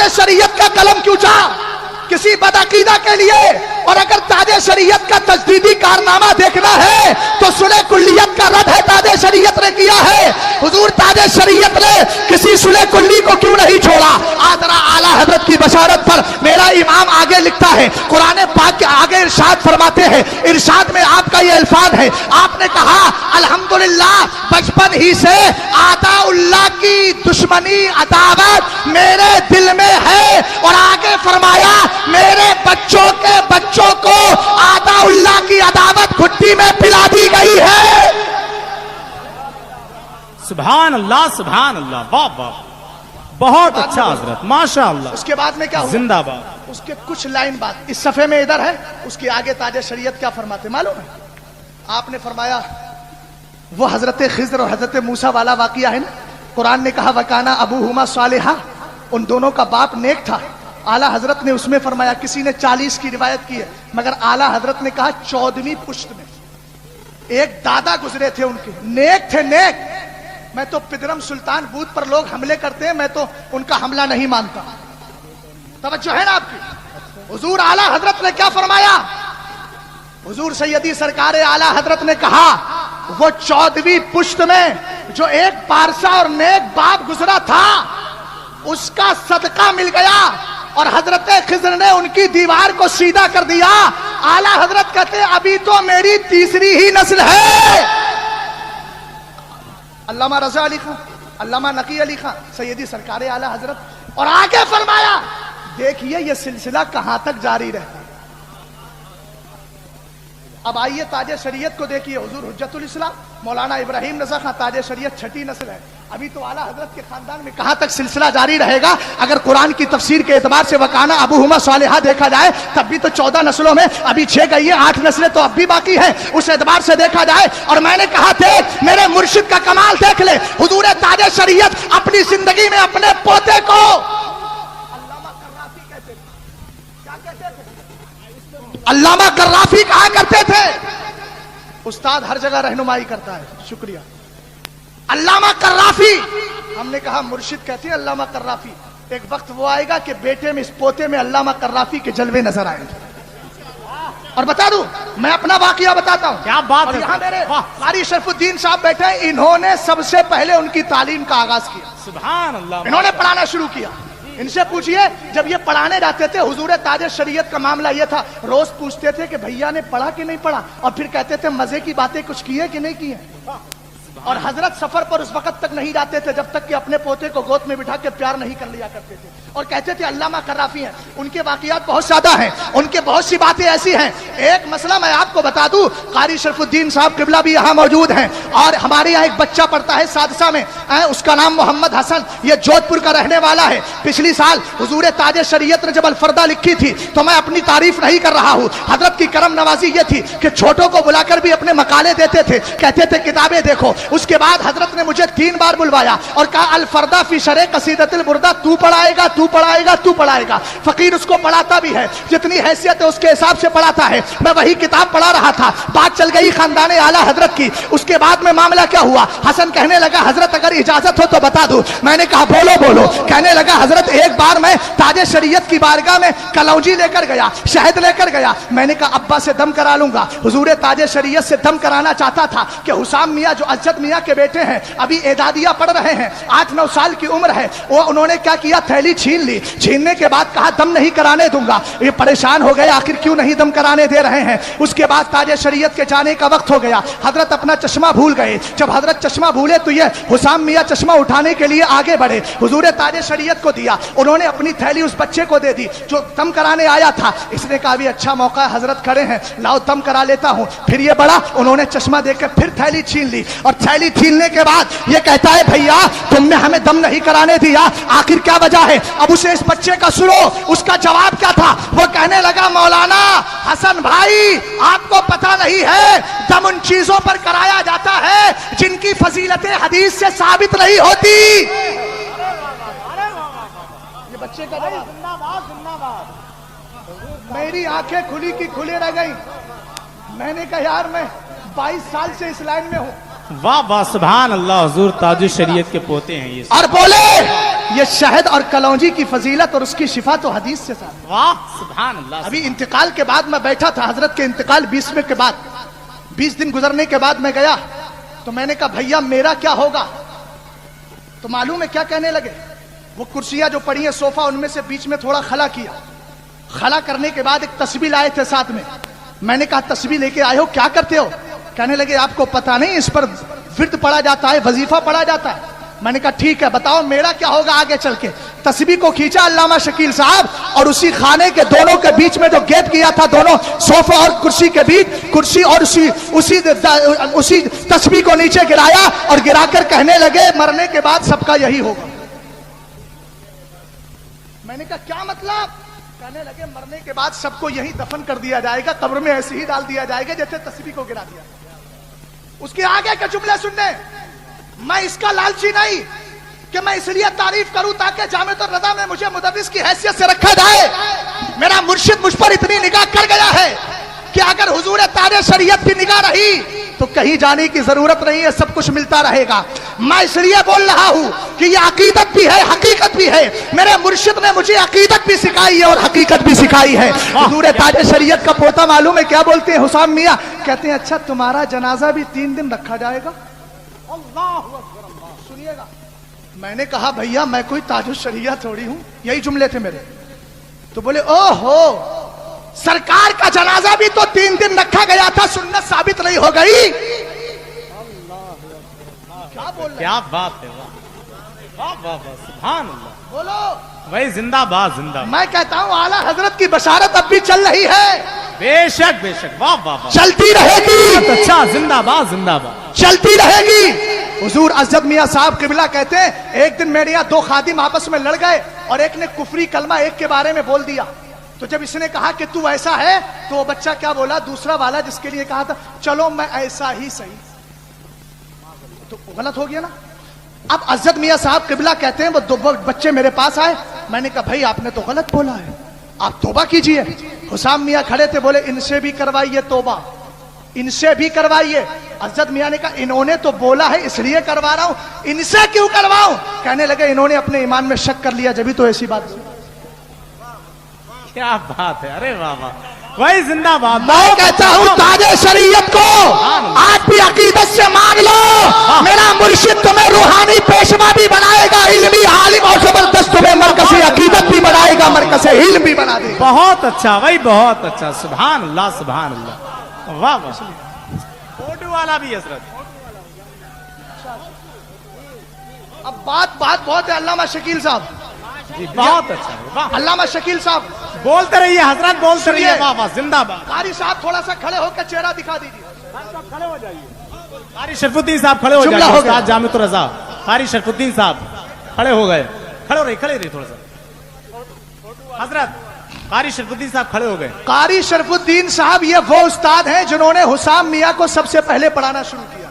ताजे शरीयत का कलम क्यों चाहा किसी बदअकीदा के लिए? और अगर ताजे शरीयत का तजदीदी कारनामा देखना है तो सुलह कुल्लियत का रद्द है ताजे शरीयत ने किया है। हुजूर ताजे शरीयत ने किसी सुलह कुल्ली को क्यों नहीं छोड़ा? आदरा आला हजरत की बशारत पर मेरा इमाम आगे लिखता है, कुरान पाक के आगे इरशाद फरमाते हैं, इरशाद में आपका ये अल्फाज है, आपने कहा अल्हम्दुलिल्लाह बचपन ही से आताउल्लाह की दुश्मनी अदावत मेरे दिल में है। और आगे फरमाया मेरे बच्चों के बच्चों को आताउल्लाह की अदावत घुट्टी में पिला दी गई है। सुभान अल्लाह, सुभान अल्लाह, वाह वाह, बहुत अच्छा हजरत, माशाअल्लाह। उसके बाद में क्या हुआ? जिंदाबाद। उसके कुछ लाइन बाद इस सफे में इधर है, उसके आगे ताजे शरीयत क्या फरमाते मालूम है? आपने फरमाया वो हजरत खिज़र और हजरत मूसा वाला वाकया है ना, कुरान ने कहा वकाना अबूहुमा सालिहा, उन दोनों का बाप नेक था। आला हजरत ने उसमें फरमाया, किसी ने 40 की रिवायत की है, मगर आला हजरत ने कहा 14वीं पुश्त में एक दादा गुजरे थे उनके, नेक थे, नेक। मैं तो पिदरम सुल्तान बूथ पर लोग हमले करते हैं, मैं तो उनका हमला नहीं मानता। तवज्जो है ना आपकी? हुजूर आला हजरत ने क्या फरमाया? हुजूर सैयदी सरकार आला हजरत ने कहा वो 14वीं पुश्त में जो एक पारसा और नेक बाप गुजरा था उसका सदका मिल गया और हजरत खिज़र ने उनकी दीवार को सीधा कर दिया। आला हजरत कहते अभी तो मेरी तीसरी ही नस्ल है। अल्लामा रजा अली खान, अल्लामा नकी अली खान, सैयदी सरकार आला हजरत, और आगे फरमाया देखिए ये सिलसिला कहां तक जारी रहता है। अब आइए ताजे शरीयत को देखिए, हुजूर हुज्जतुल इस्लाम मौलाना इब्राहिम रजा खान ताजे शरीयत 6ठी नस्ल है। अभी तो आला हजरत के खानदान में कहां तक सिलसिला जारी रहेगा? अगर कुरान की तफसीर के एतबार से वकाना अबूहुमा सालिहा देखा जाए तब भी तो 14 नस्लों में अभी 6 गई है, 8 नस्लें तो अब भी बाकी है, उस एतबार से देखा जाए। और मैंने कहा थे मेरे मुर्शिद का कमाल देख ले, हुजूर ताजे शरीयत अपनी जिंदगी में अपने पोते को अल्लामा कर्राफी कहा करते थे। उस्ताद हर जगह रहनुमाई करता है, शुक्रिया। अल्लामा कर्राफी, हमने कहा मुर्शिद कहते हैं अल्लामा कर्राफी। एक वक्त वो आएगा कि बेटे में, इस पोते में अल्लामा कर्राफी के जलवे नजर आएंगे। और बता दूं, मैं अपना वाकया बताता हूं। क्या बात है। यहाँ मेरे कारी शरफुद्दीन साहब बैठे हैं, इन्होंने सबसे पहले उनकी तालीम का आगाज किया। सुभान अल्लाह। इन्होंने पढ़ाना शुरू किया। इनसे पूछिए जब ये पढ़ाने जाते थे, हुजूर ताजे शरीयत का मामला ये था, रोज पूछते थे कि भैया ने पढ़ा कि नहीं पढ़ा, और फिर कहते थे मजे की बातें कुछ की है कि नहीं की है। और हजरत सफर पर उस वक्त तक नहीं जाते थे जब तक कि अपने पोते को गोद में बिठा के प्यार नहीं कर लिया करते थे। और कहते थे अल्लामा कर्राफी हैं, उनके वाकयात बहुत ज्यादा हैं, उनके बहुत सी बातें ऐसी हैं। एक मसला मैं आपको बता दूं, कारी शरफुद्दीन साहब किबला भी यहाँ मौजूद हैं, और हमारे यहाँ एक बच्चा पढ़ता है सादसा में, उसका नाम मोहम्मद हसन, ये जोधपुर का रहने वाला है। पिछली साल हुजूर ताजे शरीयत ने जब अलफरदा लिखी थी, तो मैं अपनी तारीफ नहीं कर रहा हूँ, हजरत की करम नवाजी ये थी कि छोटों को बुलाकर भी अपने मकाले देते थे, कहते थे किताबें देखो। उसके बाद हजरत ने मुझे 3 बार बुलवाया और कहा अलफरदा फी शरे कसीदतुल बुरदा, तू पढ़ाएगा, तू पढ़ाएगा, तू पढ़ाएगा। फकीर उसको पढ़ाता भी है, जितनी हैसियत है उसके हिसाब से पढ़ाता है। मैं वही किताब पढ़ा रहा था, बात चल गई खानदाने आला हजरत की। उसके बाद में मामला क्या हुआ, हसन कहने लगा हजरत अगर इजाजत हो तो बता दो। मैंने कहा बोलो बोलो। कहने लगा हजरत एक बार मैं ताजे शरीयत की बारगाह में कलौजी लेकर गया, शहद लेकर गया। मैंने कहा अब्बा से दम करा लूंगा। हुजूर ताजे शरीयत से दम कराना चाहता था कि हुसाम मियाँ जो अज्जद मियाँ के बेटे हैं, अभी एदादिया पढ़ रहे हैं, 8-9 साल की उम्र है, वो उन्होंने क्या किया, थैली छीन ली। छीनने के बाद कहा दम नहीं कराने दूंगा। ये परेशान हो गए, आखिर क्यों नहीं दम कराने दे रहे हैं। उसके बाद ताजे शरीयत के जाने का वक्त हो गया, हजरत अपना चश्मा भूल गए। जब हजरत चश्मा भूले तो ये हुसाम मियाँ चश्मा उठाने के लिए आगे बढ़े, हुजूर ताजे शरीयत को दिया। उन्होंने अपनी थैली उस बच्चे को दे दी जो दम कराने आया था। इसने कहा भी अच्छा मौका है, हजरत खड़े हैं, लाओ दम करा लेता हूँ। फिर ये बड़ा, उन्होंने चश्मा देकर फिर थैली छीन ली, और थैली छीनने के बाद ये कहता है भैया तुमने हमें दम नहीं कराने दिया, आखिर क्या वजह है। अब उसे इस बच्चे का सुनो, उसका जवाब क्या था। वो कहने लगा मौलाना हसन भाई आपको पता नहीं है, दम उन चीजों पर कराया जाता है जिनकी फजीलतें हदीस से साबित नहीं होती। ये बच्चे का जवाब। मेरी आंखें खुली की खुले रह गई। मैंने कहा यार मैं 22 साल से इस लाइन में हूं। वाह वाह, सुभान अल्लाह, हुजूर ताजुश शरीयत के पोते हैं ये। और बोले یہ شہد اور کلونجی کی فضیلت اور اس کی شفا تو حدیث سے ثابت۔ واہ سبحان اللہ۔ ابھی انتقال کے بعد میں بیٹھا تھا، حضرت کے انتقال 20ویں کے بعد 20 دن گزرنے کے بعد میں گیا تو میں نے کہا بھیا میرا کیا ہوگا؟ تو معلوم ہے کیا کہنے لگے؟ وہ کرسیاں جو پڑی ہیں صوفہ ان میں سے بیچ میں تھوڑا خلا کیا، خلا کرنے کے بعد ایک تسبیح لائے تھے ساتھ میں۔ میں نے کہا تسبیح لے کے آئے ہو کیا کرتے ہو؟ کہنے لگے آپ کو پتا نہیں اس پر ورد پڑھا جاتا ہے، وظیفہ پڑھا جاتا ہے۔ میں نے کہا ٹھیک ہے بتاؤ میرا کیا ہوگا آگے چل کے؟ تسبیح کو کھینچا علامہ شکیل صاحب اور اسی خانے کے دونوں کے بیچ میں جو گیپ کیا تھا دونوں صوفہ اور کرسی کے بیچ، کرسی اور اسی تسبیح کو نیچے گرایا اور گرا کر کہنے لگے مرنے کے بعد سب کا یہی ہوگا۔ میں نے کہا کیا مطلب؟ کہنے لگے مرنے کے بعد سب کو یہی دفن کر دیا جائے گا، قبر میں ایسے ہی ڈال دیا جائے گا جیسے تسبیح کو گرا دیا۔ اس کے آگے کے جملے سننے، میں اس کا لالچی نہیں کہ میں اس لیے تعریف کروں تاکہ جامعۃ الرضا میں مجھے مدرس کی حیثیت سے رکھا جائے۔ میرا مرشد مجھ پر اتنی نگاہ کر گیا ہے کہ اگر حضور تاج شریعت کی نگاہ رہی تو کہیں جانے کی ضرورت نہیں ہے، سب کچھ ملتا رہے گا۔ میں اس لیے بول رہا ہوں کہ یہ عقیدت بھی ہے، حقیقت بھی ہے۔ میرے مرشد نے مجھے عقیدت بھی سکھائی ہے اور حقیقت بھی سکھائی ہے۔ حضور تاج شریعت کا پوتا معلوم ہے کیا بولتے ہیں حسام میاں؟ کہتے ہیں اچھا تمہارا جنازہ بھی 3 دن رکھا جائے گا؟ سنیے گا۔ میں نے کہا بھیا میں کوئی تاج الشریعہ تھوڑی ہوں، یہی جملے تھے میرے۔ تو بولے او ہو سرکار کا جنازہ بھی تو 3 دن رکھا گیا تھا، سنت ثابت نہیں ہو گئی؟ کیا بول رہے ہیں؟ کیا بات ہے، واہ واہ واہ سبحان اللہ۔ بولو بھائی زندہ باد زندہ باد۔ میں کہتا ہوں اعلیٰ حضرت کی بشارت اب بھی چل رہی ہے، بے شک بے شک، واہ واہ واہ، چلتی رہے گی، اچھا زندہ باد زندہ باد، چلتی رہے گی۔ حضور عزت میاں صاحب قبلہ کہتے ہیں ایک دن میرے یہاں 2 خادم آپس میں لڑ گئے اور ایک نے کفری کلمہ ایک کے بارے میں بول دیا۔ تو جب اس نے کہا کہ تو ایسا ہے تو وہ بچہ کیا بولا؟ دوسرا والا جس کے لیے کہا تھا چلو میں ایسا ہی صحیح، تو غلط ہو گیا نا۔ اب عزت میاں صاحب قبلہ کہتے ہیں وہ 2 بچے میرے پاس آئے، میں نے کہا بھائی آپ نے تو غلط بولا ہے، آپ توبہ کیجئے۔ حسام میاں کھڑے تھے، بولے ان سے بھی کروائیے توبہ، ان سے بھی کروائیے۔ عزت میاں نے کہا انہوں نے تو بولا ہے اس لیے کروا رہا ہوں، ان سے کیوں کرواؤں؟ کہنے لگے انہوں نے اپنے ایمان میں شک کر لیا جبھی تو ایسی بات ہوئی۔ کیا بات ہے، ارے واہ واہ، بھائی زندہ باد۔ میں کہتا ہوں تاج شریعت کو آپ بھی عقیدت سے مان لو، میرا مرشد تمہیں روحانی پیشوا بھی بنائے گا، علمی عالم اور زبردست تمہیں مرکزی عقیدت بھی بنائے گا، مرکز علم بھی بنا دے گا۔ بہت اچھا بھائی بہت اچھا، سبحان اللہ سبحان اللہ، واہ واہ۔ فوٹو والا بھی حضرت، اب بات بہت ہے علامہ شکیل صاحب، جی بہت اچھا ہے، واہ، علامہ شکیل صاحب بولتے رہیے حضرت بولتے رہیے، سنیے۔ واہ واہ زندہ باد۔ قاری صاحب تھوڑا سا کھڑے ہو کے چہرہ دکھا دیجیے۔ قاری شرف الدین صاحب کھڑے ہو جملہ جائیں، ہو گیا۔ استاد جامعۃ الرضا قاری شرف الدین صاحب کھڑے ہو گئے، کھڑے رہی تھوڑا سا حضرت، قاری شرف الدین صاحب کھڑے ہو گئے۔ قاری شرف الدین صاحب یہ وہ استاد ہیں جنہوں نے حسام میاں کو سب سے پہلے پڑھانا شروع کیا،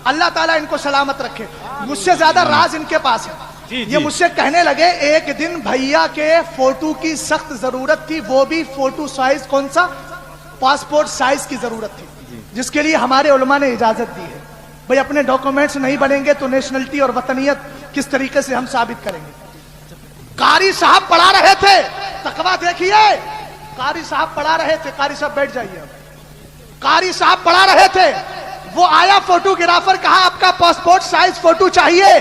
اللہ تعالیٰ ان کو سلامت رکھے۔ مجھ سے زیادہ راز ان کے پاس ہے۔ جی جی، یہ مجھ سے کہنے لگے ایک دن بھیا کے فوٹو کی سخت ضرورت تھی، وہ بھی فوٹو سائز، کون سا؟ پاسپورٹ سائز کی ضرورت تھی، جس کے لیے ہمارے علماء نے اجازت دی ہے۔ بھئی اپنے ڈاکومنٹس نہیں بنیں گے تو نیشنلٹی اور وطنیت کس طریقے سے ہم ثابت کریں گے؟ قاری صاحب پڑھا رہے تھے، تقویٰ دیکھیے، قاری صاحب پڑھا رہے تھے، قاری صاحب بیٹھ جائیے۔ قاری صاحب پڑھا رہے تھے، وہ آیا فوٹوگرافر، کہا آپ کا پاسپورٹ سائز فوٹو چاہیے؟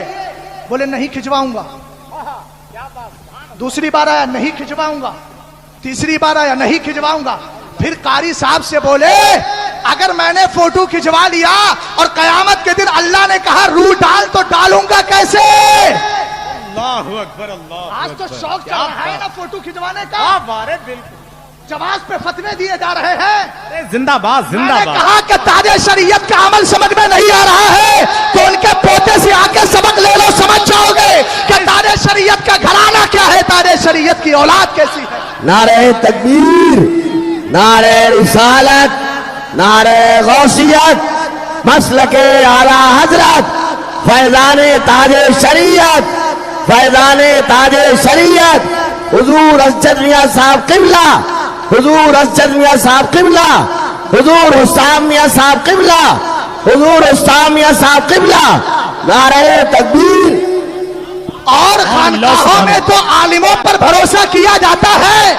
بولے نہیں کھنچواؤں گا۔ دوسری بار آیا نہیں کھنچواؤں گا، تیسری بار آیا نہیں کھنچواؤں گا۔ پھر قاری صاحب سے بولے اگر میں نے فوٹو کھنچوا لیا اور قیامت کے دن اللہ نے کہا روح ڈال تو ڈالوں گا کیسے؟ اللہ اکبر، اللہ آج تو شوق چل رہا ہے نا فوٹو کھنچوانے کا، بارے بالکل جواز پہ فتوے دیے جا رہے ہیں۔ ارے زندہ باد میں زندہ نے باد، کہا کہ تاج شریعت کا عمل سمجھ میں نہیں آ رہا ہے تو ان کے پوتے سے آ کے سبق لے لو، سمجھ جاؤ گے کہ تاج شریعت کا گھرانہ کیا ہے، تاج شریعت کی اولاد کیسی ہے۔ نعرہ تکبیر، نعرہ رسالت، نعرہ غوثیت، مسلک اعلی حضرت، فیضان تاج شریعت، فیضان تاج شریعت، حضور اسجد میاں صاحب قبلہ، حضور اسجد میاں صاحب قبلہ، حضور حسام میاں صاحب قبلہ، حضور حسام میاں صاحب قبلہ، نعرہ تکبیر۔ اور خانقاہوں میں تو عالموں پر بھروسہ کیا جاتا ہے